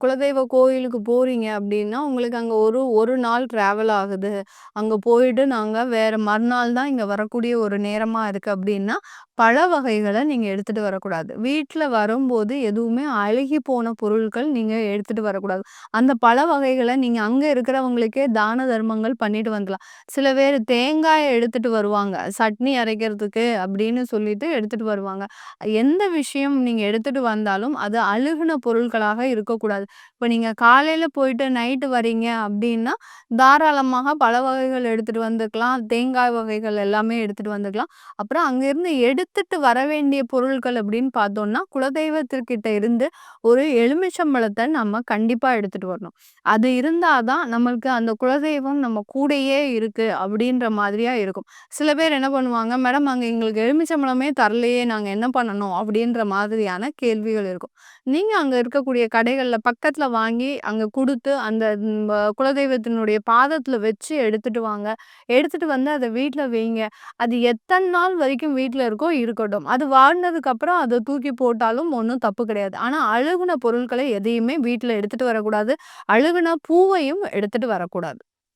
குலதெய்வ கோயிலுக்கு போறீங்க அப்படின்னா, உங்களுக்கு அங்க ஒரு 1 நாள் ட்ராவல் ஆகுது. அங்க போயிட்டு நாங்க வேற மறுநாள் தான் இங்க வரக்கூடிய ஒரு நேரமா இருக்கு அப்படின்னா, பழ வகைகள நீங்க எடுத்துட்டு வரக்கூடாது. வீட்ல வரும்போது எதுவுமே அழுகி போன பொருட்கள் நீங்க எடுத்துட்டு வரக்கூடாது. அந்த பழ வகைகள நீங்க அங்க இருக்கிறவங்களுக்கே தான தர்மங்கள் பண்ணிட்டு வந்துரலாம். சில பேர் தேங்காய எடுத்துட்டு வருவாங்க. சட்னி அரைக்கிறதுக்கு அப்படின்னு சொல்லிட்டு எடுத்துட்டு வருவாங்க. எந்த விஷயம் நீங்க எடுத்துட்டு வந்தாலும், அது அழுகுன பொருட்களாக இருக்கக்கூடாது. இப்ப நீங்க காலையில போயிட்டு நைட்டு வரீங்க அப்டின்னா, தாராளமாக பழ வகைகள் எடுத்துட்டு வந்துக்கலாம். தேங்காய் வகைகள் எல்லாமே எடுத்துட்டு வந்துக்கலாம். அப்புறம் அங்கேருந்து எடுத்துட்டு வர வேண்டிய பொருட்கள் அப்டின்னு பார்த்தோம்னா, குலதெய்வத்திற்கிட்ட இருந்து ஒரு எலுமிச்சம்பழத்த நம்ம கண்டிப்பா எடுத்துட்டு வரணும். அது இருந்தா தான் நம்மளுக்கு அந்த குலதெய்வம் நம்ம கூடயே இருக்கு அப்டின்ற மாதிரியா இருக்கும். சில பேர் என்ன பண்ணுவாங்க, "மேடம் அங்க எங்களுக்கு எலுமிச்சம்பழமே தரலையே! நாங்க என்ன பண்ணணும்?" அப்படின்ற மாதிரியான கேள்விகள் இருக்கும். நீங்க அங்க இருக்கக்கூடிய கடைகள்ல பக்கத்துல வாங்கி, அங்க குடுத்து, அந்த குலதெய்வத்தினுடைய பாதத்துல வச்சு எடுத்துட்டு வாங்க. எடுத்துட்டு வந்து அத வீட்ல வைங்க. அது எத்தன நாள் வரைக்கும் வீட்ல இருக்கோ இருக்கட்டும். அது வாழ்ந்ததுக்கப்புறம் அத தூக்கி போட்டாலும் ஒண்ணும் தப்பு கிடையாது. ஆனா அழுகுன பொருட்கள எதையுமே வீட்ல எடுத்துட்டு வரக்கூடாது. அழுகுன பூவையும் எடுத்துட்டு வரக்கூடாது.